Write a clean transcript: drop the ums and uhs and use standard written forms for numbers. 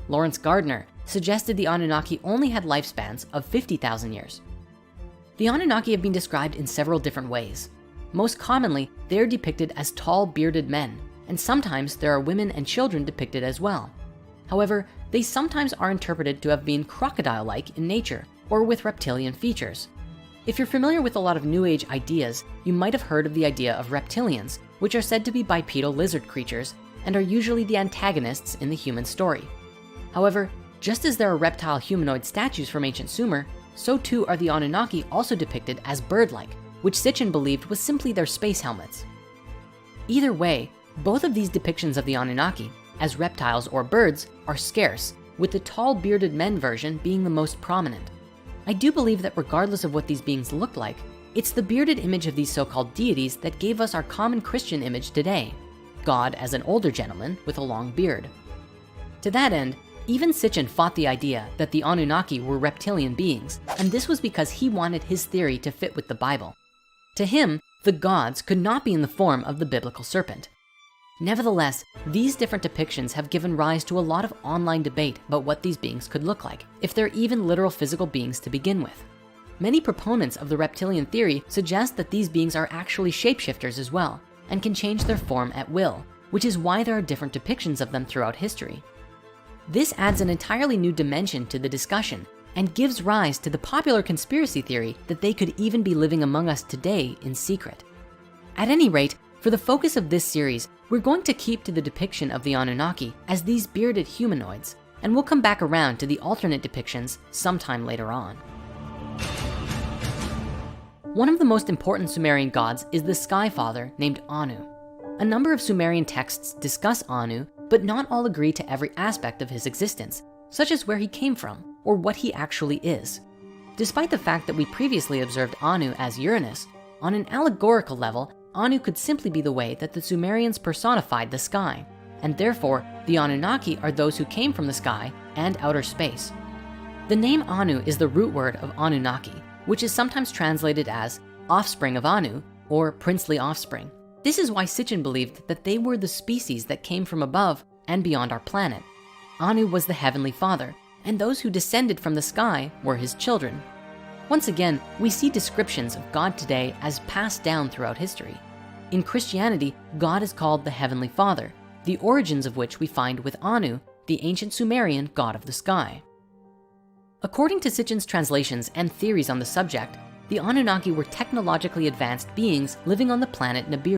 Lawrence Gardner, suggested the Anunnaki only had lifespans of 50,000 years. The Anunnaki have been described in several different ways. Most commonly, they are depicted as tall, bearded men, and sometimes there are women and children depicted as well. However, they sometimes are interpreted to have been crocodile-like in nature or with reptilian features. If you're familiar with a lot of New Age ideas, you might have heard of the idea of reptilians, which are said to be bipedal lizard creatures and are usually the antagonists in the human story. However, just as there are reptile humanoid statues from ancient Sumer, so too are the Anunnaki also depicted as bird-like, which Sitchin believed was simply their space helmets. Either way, both of these depictions of the Anunnaki, as reptiles or birds, are scarce, with the tall bearded men version being the most prominent. I do believe that regardless of what these beings looked like, it's the bearded image of these so-called deities that gave us our common Christian image today, God as an older gentleman with a long beard. To that end, even Sitchin fought the idea that the Anunnaki were reptilian beings, and this was because he wanted his theory to fit with the Bible. To him, the gods could not be in the form of the biblical serpent. Nevertheless, these different depictions have given rise to a lot of online debate about what these beings could look like, if they're even literal physical beings to begin with. Many proponents of the reptilian theory suggest that these beings are actually shapeshifters as well, and can change their form at will, which is why there are different depictions of them throughout history. This adds an entirely new dimension to the discussion and gives rise to the popular conspiracy theory that they could even be living among us today in secret. At any rate, for the focus of this series, we're going to keep to the depiction of the Anunnaki as these bearded humanoids, and we'll come back around to the alternate depictions sometime later on. One of the most important Sumerian gods is the Sky Father named Anu. A number of Sumerian texts discuss Anu, but not all agree to every aspect of his existence, such as where he came from or what he actually is. Despite the fact that we previously observed Anu as Uranus, on an allegorical level, Anu could simply be the way that the Sumerians personified the sky, and therefore the Anunnaki are those who came from the sky and outer space. The name Anu is the root word of Anunnaki, which is sometimes translated as offspring of Anu or princely offspring. This is why Sitchin believed that they were the species that came from above and beyond our planet. Anu was the heavenly father, and those who descended from the sky were his children. Once again, we see descriptions of God today as passed down throughout history. In Christianity, God is called the Heavenly Father, the origins of which we find with Anu, the ancient Sumerian god of the sky. According to Sitchin's translations and theories on the subject, the Anunnaki were technologically advanced beings living on the planet Nibiru.